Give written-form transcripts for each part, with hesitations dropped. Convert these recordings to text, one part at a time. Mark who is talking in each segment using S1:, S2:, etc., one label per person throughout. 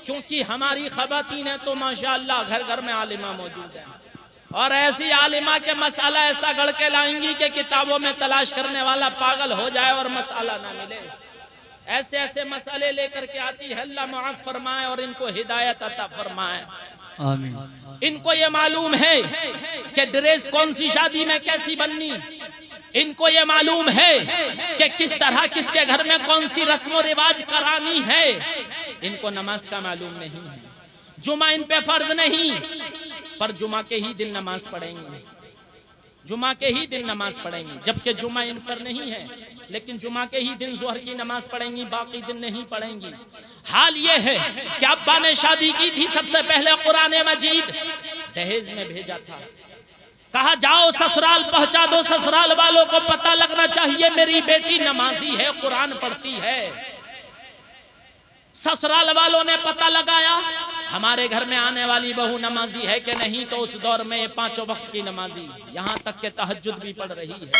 S1: क्योंकि हमारी ख़वातीन तो माशाअल्लाह घर घर में आलिमा मौजूद है, और ऐसी आलिमा के मसाला ऐसा गढ़ के लाएंगी कि किताबों में तलाश करने वाला पागल हो जाए और मसाला ना मिले। ऐसे ऐसे मसाले लेकर के आती है। अल्लाह माफ फरमाए और इनको हिदायत अता फरमाए, आमीन। इनको ये मालूम है कि ड्रेस कौन सी शादी में कैसी बननी, इनको ये मालूम है कि किस तरह किसके घर में कौन सी रस्म और रिवाज करानी है। इनको नमाज का मालूम नहीं है। जुमा इन पे फर्ज नहीं, पर जुमा के ही दिन नमाज पढ़ेंगे, जुमा के ही दिन नमाज पढ़ेंगे, जबकि जुमा इन पर नहीं है, लेकिन जुमा के ही दिन ज़ोहर की नमाज पढ़ेंगी, बाकी दिन नहीं पढ़ेंगी। हाल ये है कि अब्बा ने शादी की थी, सबसे पहले कुरान मजीद दहेज में भेजा था, कहा जाओ ससुराल पहुंचा दो, ससुराल वालों को पता लगना चाहिए मेरी बेटी नमाजी है, कुरान पढ़ती है। ससुराल वालों ने पता लगाया हमारे घर में आने वाली बहू नमाजी है कि नहीं, तो उस दौर में 5 वक्त की नमाजी, यहाँ तक के तहज्जुद भी पढ़ रही है,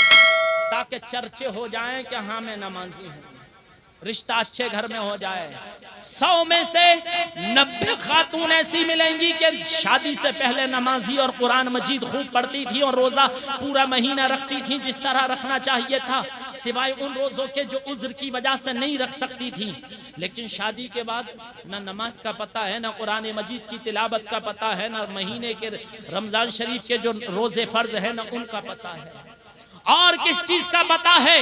S1: ताकि चर्चे हो जाएं कि हाँ मैं नमाजी हूँ, रिश्ता अच्छे घर में हो जाए। 100 में से 90 खातून ऐसी मिलेंगी कि शादी से पहले नमाजी और कुरान मजीद खूब पढ़ती थी और रोजा पूरा महीना रखती थी जिस तरह रखना चाहिए था, सिवाय उन रोजों के जो उज्र की वजह से नहीं रख सकती थी। लेकिन शादी के बाद न नमाज का पता है, न कुरान मजीद की तिलावत का पता है, न महीने के रमजान शरीफ के जो रोजे फर्ज है न उनका पता है। और किस चीज का पता है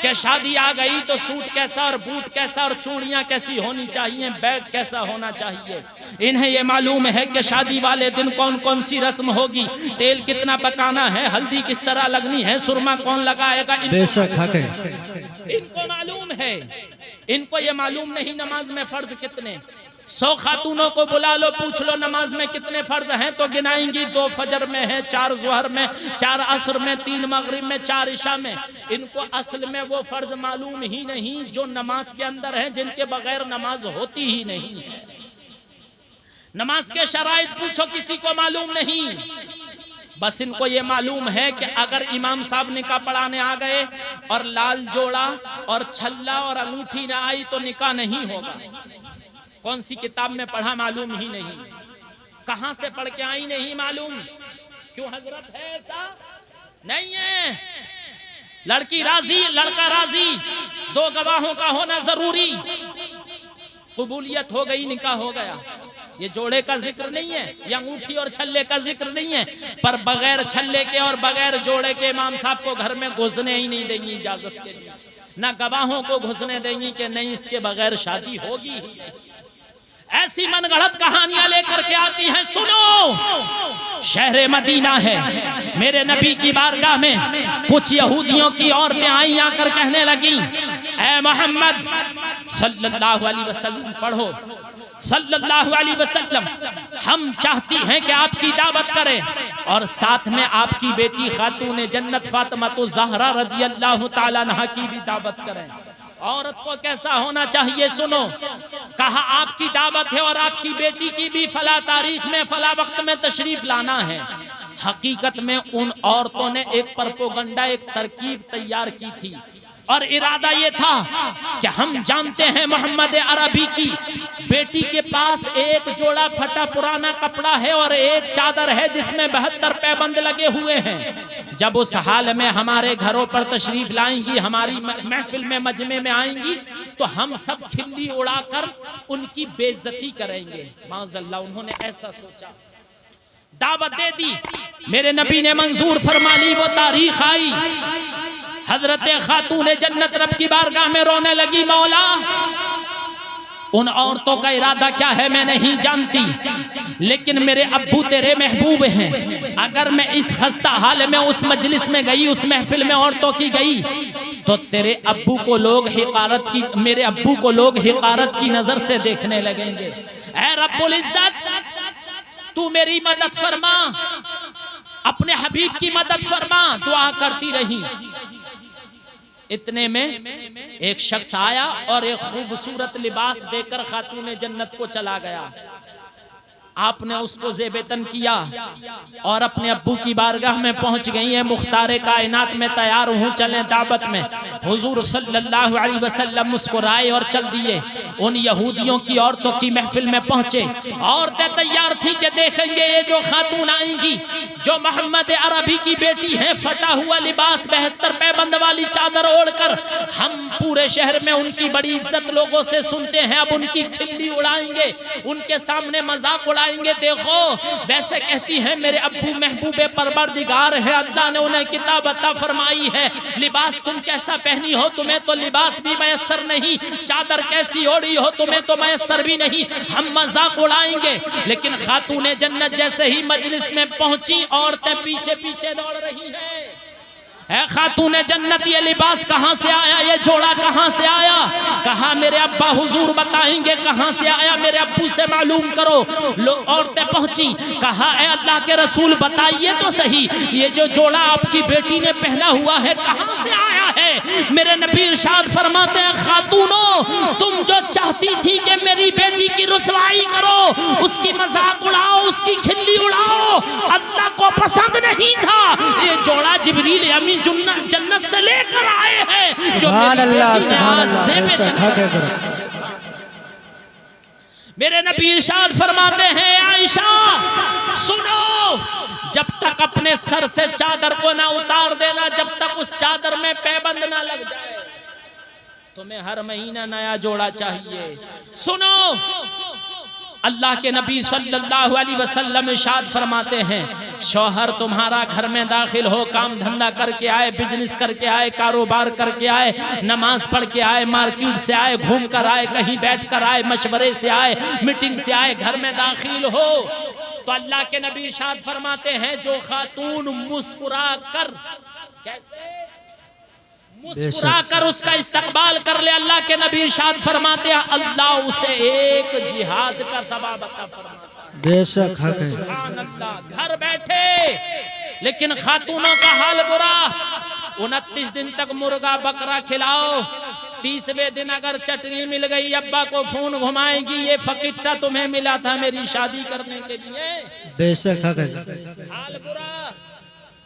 S1: कि शादी आ गई तो सूट कैसा और बूट कैसा और चूड़ियां कैसी होनी चाहिए, बैग कैसा होना चाहिए। इन्हें ये मालूम है कि शादी वाले दिन कौन कौन सी रस्म होगी, तेल कितना पकाना है, हल्दी किस तरह लगनी है, सुरमा कौन लगाएगा, इनको मालूम है। इनको ये मालूम नहीं नमाज में फर्ज कितने। 100 खातूनों को बुला लो, पूछ लो नमाज में कितने फर्ज हैं, तो गिनाएंगी 2 फजर में है, 4 जोहर में, 4 असर में, 3 मगरिब में, 4 इशा में। इनको असल में वो फर्ज मालूम ही नहीं जो नमाज के अंदर है, जिनके बगैर नमाज होती ही नहीं है। नमाज के शराइत पूछो, किसी को मालूम नहीं। बस इनको ये मालूम है कि अगर इमाम साहब निकाह पढ़ाने आ गए और लाल जोड़ा और छल्ला और अंगूठी ना आई तो निकाह नहीं होगा। कौन सी किताब में पढ़ा मालूम ही नहीं, कहां से पढ़ के आई नहीं मालूम। क्यों हजरत है? ऐसा नहीं है। लड़की राजी, लड़का राजी, 2 गवाहों का होना जरूरी, कबूलियत हो गई, निकाह हो गया। ये जोड़े का जिक्र नहीं है, या अंगूठी और छल्ले का जिक्र नहीं है, पर बगैर छल्ले के और बगैर जोड़े के इमाम साहब को घर में घुसने ही नहीं देंगी इजाजत के लिए, ना गवाहों को घुसने देंगी कि नहीं इसके बगैर शादी होगी। ऐसी मनगढ़ंत कहानियां लेकर के आती हैं। सुनो, शहर मदीना है, मेरे नबी की बारगाह में कुछ यहूदियों की औरतें आई, आकर कहने लगी, ऐ मोहम्मद सल्लल्लाहु अलैहि वसल्लम, पढ़ो सल्लल्लाहु अलैहि वसल्लम, हम चाहती हैं कि आपकी दावत करें और साथ में आपकी बेटी खातून जन्नत फातिमा तो ज़हरा रज़ियल्लाहु ताला अन्हा की भी दावत करें। औरत को कैसा होना चाहिए सुनो। कहा आपकी दावत है और आपकी बेटी की भी फला तारीख में फला वक्त में तशरीफ लाना है। हकीकत में उन औरतों ने एक प्रोपेगेंडा, एक तरकीब तैयार की थी और इरादा ये था कि हम जानते हैं मोहम्मद अरबी की बेटी के पास एक जोड़ा फटा पुराना कपड़ा है और एक चादर है जिसमें 72 पैबंद लगे हुए हैं। जब उस हाल में हमारे घरों पर तशरीफ लाएंगी, हमारी महफिल में मजमे में आएंगी, तो हम सब खिल्ली उड़ाकर उनकी बेइज्जती करेंगे। माज़अल्लाह, उन्होंने ऐसा सोचा, दावत दे दी, मेरे नबी ने मंजूर फरमा ली। वो तारीख आई, हजरत खातून जन्नत रब की बारगाह में रोने लगी, मौला उन औरतों का इरादा क्या है मैं नहीं जानती, लेकिन मेरे अब्बू तेरे महबूब हैं। अगर मैं इस खस्ता हाल में उस मजलिस में गई, उस महफिल में औरतों की गई, तो तेरे अब्बू को लोग हिकारत की, मेरे अब्बू को लोग हिकारत की नजर से देखने लगेंगे। ऐ रब्बुल इज्जत, तू मेरी मदद फरमा, अपने हबीब की मदद फरमा। दुआ करती रही। इतने में एक शख्स आया और एक खूबसूरत लिबास देकर खातून जन्नत को चला गया। आपने उसको ज़ेबेतन किया और अपने अब्बू की बारगाह में पहुंच गई है। मुख्तारे कायनात में तैयार हूँ, चलें दावत में। हुजूर सल्लल्लाहु अलैहि वसल्लम मुस्कुराए और चल दिए। उन यहूदियों की औरतों की महफिल में पहुंचे। औरतें तैयार थी कि देखेंगे ये जो खातून आएंगी, जो मोहम्मद अरबी की बेटी है, फटा हुआ लिबास, 72 पैबंद वाली चादर ओढ़कर, हम पूरे शहर में उनकी बड़ी इज्जत लोगों से सुनते हैं। अब उनकी खिल्ली उड़ाएंगे, उनके सामने मजाक उड़ाएंगे। देखो वैसे कहती है मेरे अब्बू महबूबे परवरदिगार है, अल्लाह ने उन्हें किताब अता फरमाई है। लिबास तुम कैसा पहनी हो, तुम्हें तो लिबास भी मयसर नहीं, चादर कैसी ओढ़ी हो, तुम्हें तो मयसर भी नहीं, हम मजाक उड़ाएंगे। लेकिन खातूने जन्नत जैसे ही मजलिस में पहुंची, औरतें पीछे पीछे दौड़ रही हैं। खातूने जन्नत ये लिबास कहाँ से आया, ये जोड़ा कहाँ से आया? कहा मेरे अब्बा हुजूर बताएंगे कहाँ से आया, मेरे अब्बू से मालूम करो। औरतें पहुंची, कहा ए अल्लाह के रसूल बताइए तो सही, ये जो जोड़ा आपकी बेटी ने पहना हुआ है कहाँ से आया है? मेरे नबी इरशाद फरमाते हैं, खातूनो तुम जो चाहती थी कि मेरी बेटी की रुसवाई करो, उसकी मजाक उड़ाओ, उसकी खिल्ली उड़ाओ, अल्लाह को पसंद नहीं था। ये जोड़ा जिब्रील अमीन जन्नत से लेकर आए हैं, जो मेरे नबी इरशाद फरमाते हैं, आयशा सुनो, जब तक अपने सर से चादर को ना उतार देना, जब तक उस चादर में पैबंद ना लग जाए, तुम्हें हर महीना नया जोड़ा चाहिए। सुनो, अल्लाह के नबी सल्लल्लाहु अलैहि वसल्लम इरशाद फरमाते हैं, शौहर तुम्हारा घर में दाखिल हो, काम धंधा करके आए, बिजनेस करके आए, कारोबार करके आए, नमाज पढ़ के आए, मार्केट से आए, घूम कर आए, कहीं बैठ कर आए, मशवरे से आए, मीटिंग से आए, घर में दाखिल हो, तो अल्लाह के नबी इरशाद फरमाते हैं, जो खातून मुस्कुरा कर, कैसे मुस्कुरा कर उसका इस्तकबाल कर ले, अल्लाह के नबी इरशाद फरमाते हैं, अल्लाह उसे एक जिहाद का सवाब अता फरमाता है। बेशक हक है। सुभान अल्लाह। घर बैठे, लेकिन खातूनों का हाल बुरा। 29 दिन तक मुर्गा बकरा खिलाओ, 30वें दिन अगर चटनी मिल गई, अब्बा को फोन घुमाएगी, ये फकीट्टा तुम्हें मिला था मेरी शादी करने के लिए। बेशक हक है। हाल बुरा।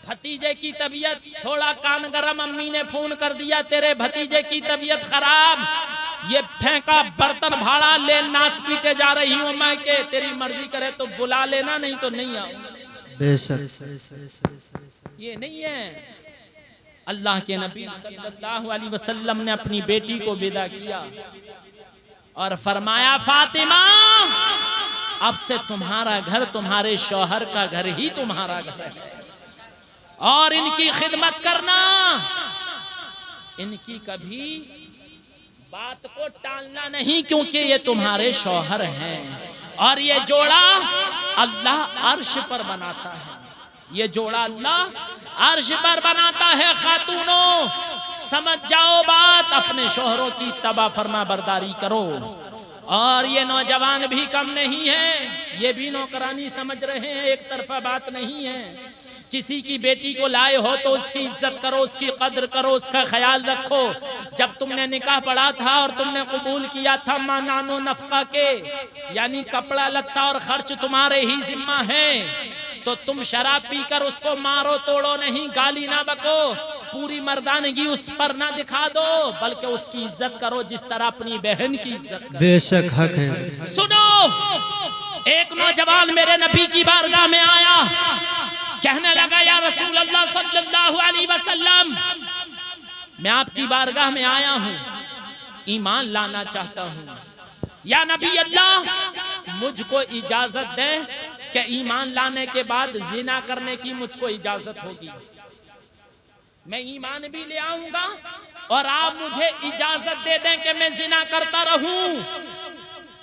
S1: भतीजे की तबीयत थोड़ा कान गरम, अम्मी ने फोन कर दिया तेरे भतीजे की तबीयत खराब, ये फेंका बर्तन भाड़ा ले, नास पीटे जा रही हूँ मैं, के तेरी मर्जी करे तो बुला लेना, नहीं तो नहीं आऊंगा। बेशक ये नहीं है। अल्लाह के नबी सल्लल्लाहु अलैहि वसल्लम ने अपनी बेटी को विदा किया और फरमाया, फातिमा अब से तुम्हारा घर तुम्हारे शौहर का घर ही तुम्हारा घर है, और इनकी खिदमत करना, इनकी कभी बात को टालना नहीं, क्योंकि ये तुम्हारे शौहर हैं। और ये जोड़ा अल्लाह अर्श पर बनाता है, ये जोड़ा अल्लाह अर्श पर बनाता है। खातूनों समझ जाओ बात, अपने शौहरों की तबा फरमा बरदारी करो। और ये नौजवान भी कम नहीं है, ये भी नौकरानी समझ रहे हैं, एक तरफा बात नहीं है। किसी की बेटी को लाए हो तो उसकी इज्जत करो, उसकी कद्र करो, उसका ख्याल रखो। जब तुमने निकाह पढ़ा था और तुमने कबूल किया था, मानानो नफका के, यानी कपड़ा लत्ता और खर्च तुम्हारे ही जिम्मा है, तो तुम शराब पीकर उसको मारो तोड़ो नहीं, गाली ना बको, पूरी मर्दानगी उस पर ना दिखा दो, बल्कि उसकी इज्जत करो जिस तरह अपनी बहन की इज्जत करो। बेशक हक है। सुनो, एक नौजवान मेरे नबी की बारगाह में आया, कहने लगा, या रसूल अल्लाह सल्लल्लाहु अलैहि वसल्लम, मैं आपकी बारगाह में आया हूँ, ईमान लाना चाहता हूँ, या नबी अल्लाह मुझको इजाजत दें कि ईमान लाने के बाद जिना करने की मुझको इजाजत होगी। मैं ईमान भी ले आऊंगा और आप मुझे इजाजत दे दें कि मैं जिना करता रहूं।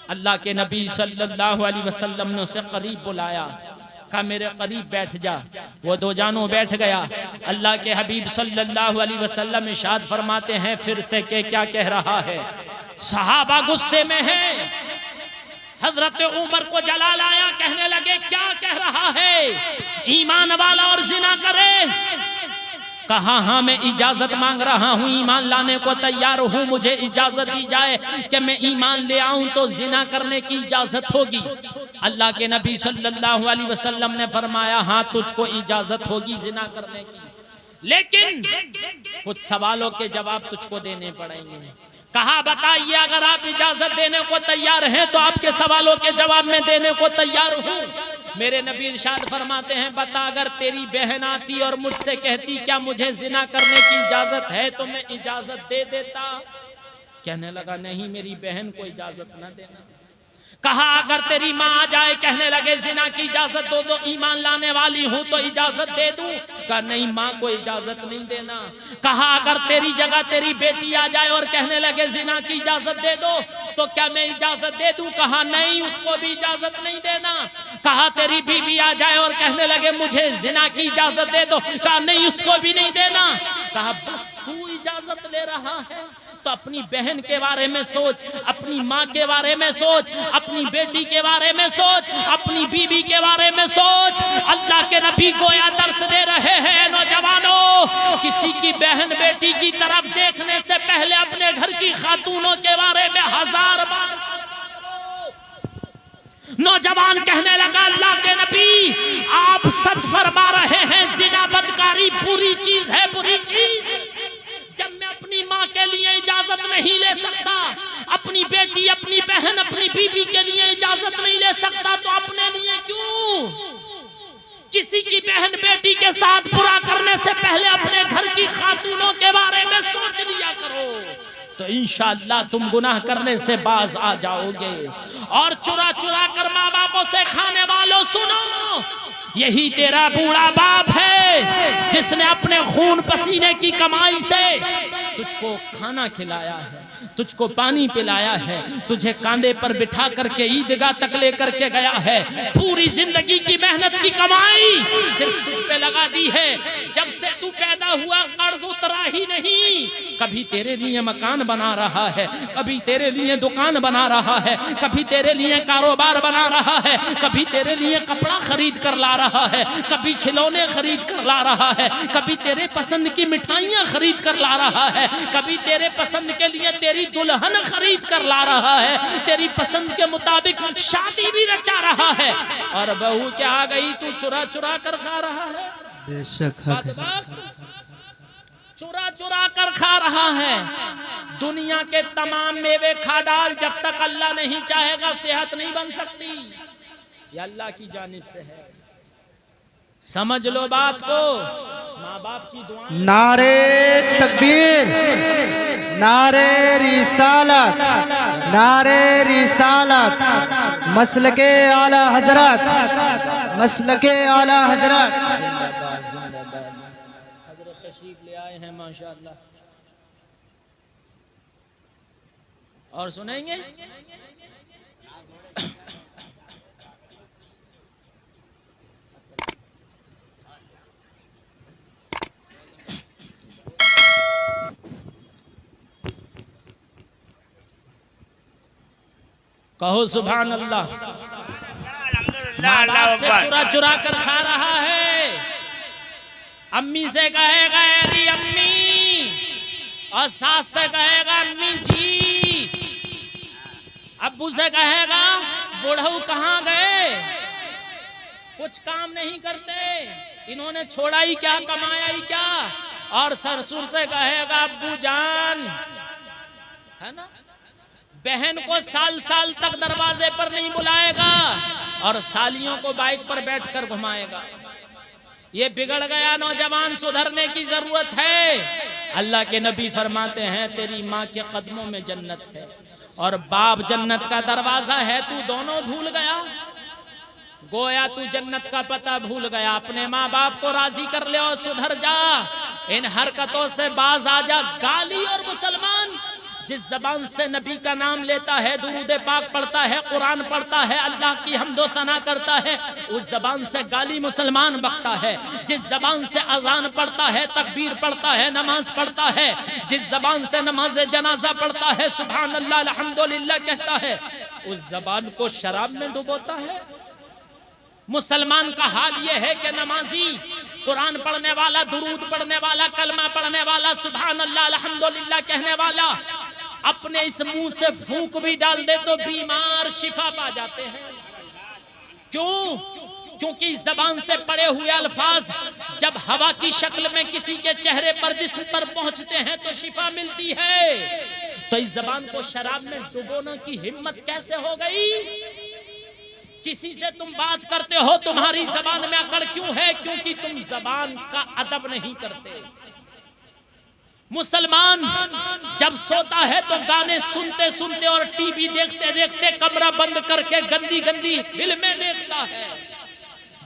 S1: अल्लाह के नबी सल्लल्लाहु अलैहि वसल्लम ने उसे करीब बुलाया, कहा मेरे करीब बैठ जा। वो दो जानों बैठ गया। अल्लाह के हबीब सल्लल्लाहु अलैहि वसल्लम इरशाद फरमाते हैं, फिर से के क्या कह रहा है? सहाबा गुस्से में है। हजरत उमर को जलाल आया, कहने लगे क्या कह रहा है, ईमान वाला और जिना करे? कहा हाँ मैं इजाजत मांग रहा हूँ, ईमान लाने को तैयार हूँ, मुझे इजाजत दी जाए कि मैं ईमान ले आऊं तो जिना करने की इजाजत होगी। अल्लाह के नबी सल्लल्लाहु अलैहि वसल्लम ने फरमाया हाँ तुझको इजाजत होगी जिना करने की, लेकिन कुछ सवालों के जवाब तुझको देने पड़ेंगे। कहा बताइए अगर आप इजाजत देने को तैयार हैं तो आपके सवालों के जवाब में देने को तैयार हूं। मेरे नबी इरशाद फरमाते हैं बता अगर तेरी बहन आती और मुझसे कहती क्या मुझे जिना करने की इजाजत है तो मैं इजाजत दे देता। कहने लगा नहीं मेरी बहन को इजाजत ना देना। कहा अगर तेरी माँ आ जाए कहने लगे जिना की इजाजत दो तो ईमान लाने वाली हूं तो इजाजत दे दूं। कहा नहीं माँ को इजाजत नहीं देना। कहा अगर तेरी जगह तेरी बेटी आ जाए और कहने लगे जिना की इजाजत दे दो तो क्या मैं इजाजत दे दूं। कहा नहीं उसको भी इजाजत नहीं देना। कहा तेरी बीवी आ जाए और कहने लगे मुझे जिना की इजाजत दे दो। कहा नहीं उसको भी नहीं देना। कहा बस तू इजाजत ले रहा है तो अपनी बहन के बारे में सोच, अपनी माँ के बारे में सोच, अपनी बेटी के बारे में सोच, अपनी बीवी के बारे में सोच। अल्लाह के नबी गोया दर्श दे रहे हैं नौजवानों, किसी की बहन बेटी की तरफ देखने से पहले अपने घर की खातूनों के बारे में 1000 बार। नौजवान कहने लगा अल्लाह के नबी आप सच फरमा रहे हैं, जिना बदकारी बुरी चीज है, बुरी चीज। जब मैं अपनी माँ के लिए इजाजत नहीं ले सकता, अपनी बेटी अपनी बहन अपनी बीवी के लिए इजाजत नहीं ले सकता तो अपने लिए क्यों। किसी की बहन बेटी के साथ बुरा करने से पहले अपने घर की खातूनों के बारे में सोच लिया करो तो इंशाअल्लाह तुम गुनाह करने से बाज आ जाओगे। और चुरा चुरा कर माँ बापों से खाने वालों सुनो, यही तेरा बूढ़ा बाप है जिसने अपने खून पसीने की कमाई से तुझको खाना खिलाया है, तुझको पानी पिलाया है, तुझे कांधे पर बिठा करके ईदगाह तक लेकर के गया है। पूरी जिंदगी की मेहनत की कमाई सिर्फ तुझ पे लगा दी है। जब से तू पैदा हुआ कर्ज उतरा ही नहीं। कभी तेरे लिए मकान बना रहा है, कभी तेरे लिए दुकान बना रहा है, कभी तेरे लिए कारोबार बना रहा है, कभी तेरे लिए कपड़ा खरीद कर ला रहा है, कभी खिलौने खरीद कर ला रहा है, कभी तेरे पसंद की मिठाइयाँ खरीद कर ला रहा है, कभी तेरे पसंद के लिए तेरी दुल्हन खरीद कर ला रहा है, तेरी पसंद के मुताबिक शादी भी रचा रहा है। और बहू क्या आ गई तू चुरा चुरा कर खा रहा है।
S2: बेशक
S1: चुरा चुरा कर खा रहा है। दुनिया के तमाम मेवे खा डाल, जब तक अल्लाह नहीं चाहेगा सेहत नहीं बन सकती। ये अल्लाह की जानिब से है, समझ लो बात को। माँ बाप की दुआ।
S2: नारे तकबीर, नारे रिसालत, नारे रिसालत, मसलके आला हजरत, मसलके आला हजरत।
S1: हजरत तशरीफ ले आए हैं माशाअल्लाह। और सुनेंगे कहो सुभान अल्लाह। माँ से चुरा चुरा कर खा रहा है। अम्मी से कहेगा अरे अम्मी, और सास से कहेगा अम्मी जी, अब्बू से कहेगा बुढ़ऊ कहाँ गए, कुछ काम नहीं करते, इन्होंने छोड़ा ही क्या कमाया ही क्या। और ससुर से कहेगा अब्बू जान, है ना। बहन को साल साल तक दरवाजे पर नहीं बुलाएगा और सालियों को बाइक पर बैठकर घुमाएगा। ये बिगड़ गया नौजवान, सुधरने की जरूरत है। अल्लाह के नबी फरमाते हैं तेरी माँ के कदमों में जन्नत है और बाप जन्नत का दरवाजा है, तू दोनों भूल गया। गोया तू जन्नत का पता भूल गया। अपने माँ बाप को राजी कर ले और सुधर जा, इन हरकतों से बाज आ जा। गाली और मुसलमान जिस जबान से नबी का नाम लेता है, दुरूद पाक पढ़ता है, कुरान पढ़ता है, अल्लाह की हम्दो सना करता है, उस जबान से गाली मुसलमान बकता है। जिस जबान से अजान पढ़ता है, तकबीर पढ़ता है, नमाज पढ़ता है, जिस जबान से नमाज जनाजा पढ़ता है, सुभान अल्लाह अल्हम्दुलिल्लाह कहता है, उस जबान को शराब में डुबोता है। मुसलमान का हाल यह है कि नमाजी, कुरान पढ़ने वाला, दुरूद पढ़ने वाला, कलमा पढ़ने वाला, सुभान अल्लाह अल्हम्दुलिल्लाह कहने वाला, अपने इस मुंह से फूंक भी डाल दे तो बीमार शिफा पा जाते हैं। क्यों? क्योंकि इस जबान से पड़े हुए अल्फाज जब हवा की शक्ल में किसी के चेहरे पर जिस्म पर पहुंचते हैं तो शिफा मिलती है। तो इस जबान को शराब में डुबोने की हिम्मत कैसे हो गई? किसी से तुम बात करते हो, तुम्हारी जबान में अकड़ क्यों है? क्योंकि तुम जबान का अदब नहीं करते। मुसलमान जब सोता है तो गाने सुनते सुनते और टीवी देखते देखते कमरा बंद करके गंदी गंदी फिल्में देखता है।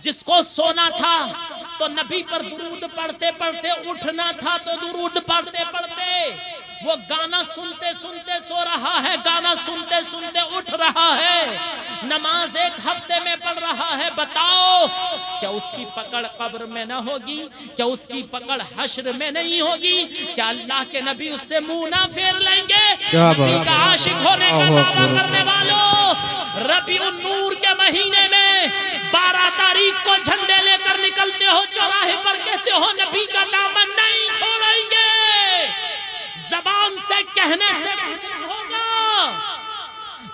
S1: जिसको सोना था तो नबी पर दुरूद पढ़ते पढ़ते उठना था तो दुरूद पढ़ते पढ़ते वो गाना सुनते सुनते सो रहा है, गाना सुनते सुनते उठ रहा है, नमाज एक हफ्ते में पढ़ रहा है। बताओ क्या उसकी पकड़ कब्र में न होगी? क्या उसकी पकड़ हश्र में नहीं होगी? क्या अल्लाह के नबी उससे मुंह ना फेर लेंगे? नबी का आशिक होने का दावा करने वालों, रबीउन नूर के महीने में 12 तारीख को झंडे लेकर निकलते हो चौराहे पर, कहते हो नबी का दामन नहीं छोड़ेंगे। जबान से कहने से बचना होगा।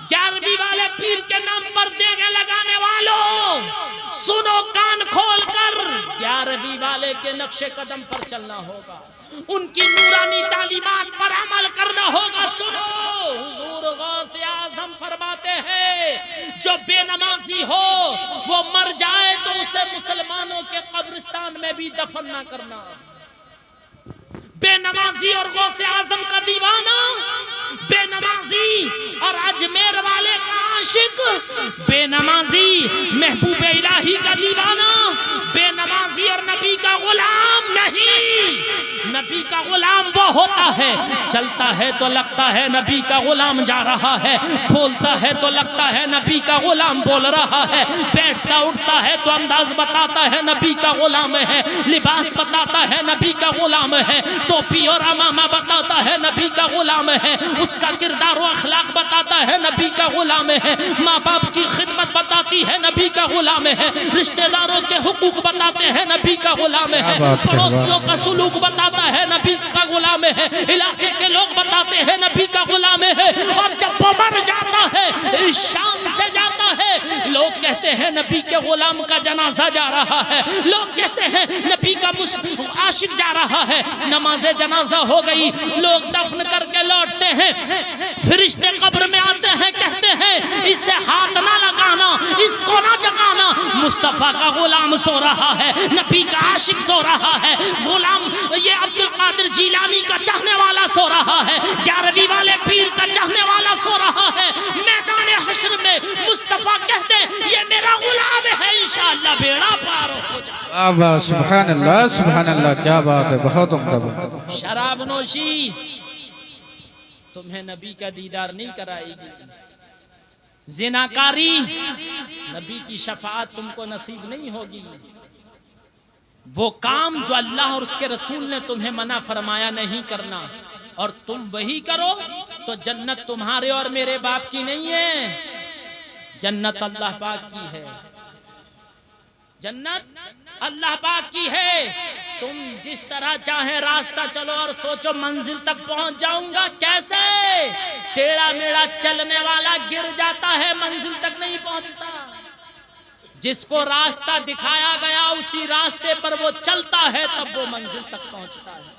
S1: 11वीं वाले पीर के नाम पर देगे लगाने वालों, सुनो कान खोलकर, 11वीं वाले के नक्शे कदम पर चलना होगा, उनकी नूरानी तालीमात पर अमल करना होगा। सुनो, हुजूर गौसे आजम फरमाते हैं जो बेनमाजी हो वो मर जाए तो उसे मुसलमानों के कब्रिस्तान में भी दफन ना करना। बेनमाजी और गौसे आजम का दीवाना, बेनमाजी और अजमेर वाले का आशिक, बेनमाजी महबूब इलाही का दीवाना, बेनमाजी और नबी का गुलाम नहीं। नबी का गुलाम वो होता है चलता है तो लगता है नबी का गुलाम जा रहा है, बोलता है तो लगता है नबी का गुलाम बोल रहा है, बैठता उठता है तो अंदाज बताता है नबी का गुलाम है, लिबास बताता है नबी का गुलाम है, टोपी और अमामा बताता है नबी का गुलाम है, उसका किरदार और अखलाक बताता है नबी का गुलाम है, माँ बाप की खिदमत बताती है नबी का गुलाम है, रिश्तेदारों के हुकूक बताते हैं नबी का गुलाम है, पड़ोसियों का सुलूक बताता है नबी का गुलाम है, इलाके के लोग बताते हैं नबी का गुलाम है। और जब वो मर जाता है इस शान से जाता है, लोग कहते हैं नबी के गुलाम का जनाजा जा रहा है, लोग कहते हैं नबी का आशिक जा रहा है। नमाज़े जनाजा हो गई, लोग दफन करके लौटते हैं, फरिश्ते कब्र में आते हैं, कहते हैं इसे हाथ ना लगाना, इसको ना जगाना, मुस्तफा का गुलाम सो रहा है, नबी का आशिक सो रहा है, गुलाम ये अब्दुल कादिर जीलानी का चाहने वाला सो रहा है, 11वीं वाले पीर का चाहने वाला सो रहा है। मैदान हश्र में मुस्तफा कहते हैं ये मेरा गुलाम है, इंशाअल्लाह बेड़ा पार हो जाए।
S2: सुभान अल्लाह, सुभान अल्लाह, क्या बात है, बहुत उम्दा।
S1: शराब नोशी तुम्हें नबी का दीदार नहीं कराएगी, जिनाकारी नबी की शफाअत तुमको नसीब नहीं होगी, वो काम जो अल्लाह और उसके रसूल ने तुम्हें मना फरमाया नहीं करना, और तुम वही करो तो जन्नत तुम्हारे और मेरे बाप की नहीं है, जन्नत अल्लाह पाक की है, जन्नत अल्लाह पाक की है। तुम जिस तरह चाहे रास्ता चलो और सोचो मंजिल तक पहुंच जाऊंगा, कैसे? टेढ़ा मेढ़ा चलने वाला गिर जाता है, मंजिल तक नहीं पहुंचता। जिसको रास्ता दिखाया गया उसी रास्ते पर वो चलता है, तब वो मंजिल तक पहुंचता है।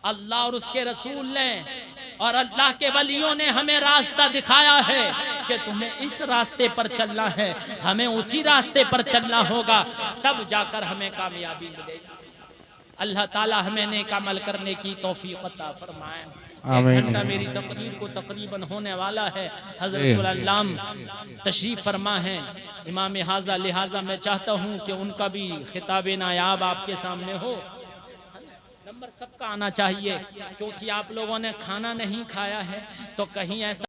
S1: अल्लाह और उसके रसूल ने और अल्लाह के वलियों ने हमें रास्ता दिखाया है कि तुम्हें इस रास्ते पर चलना है, हमें उसी रास्ते पर चलना होगा, तब जाकर हमें कामयाबी मिलेगी। अल्लाह ताला हमें नेक अमल करने की तौफीक अता फरमाए। एक घंटा मेरी तकरीर को तकरीबन होने वाला है, हज़रत अल्लाम तशरीफ फरमा है इमाम हाजा, लिहाजा मैं चाहता हूँ कि उनका भी खिताब नायाब आपके सामने हो। नंबर सबका आना चाहिए, क्योंकि आप लोगों ने खाना नहीं खाया है तो कहीं ऐसा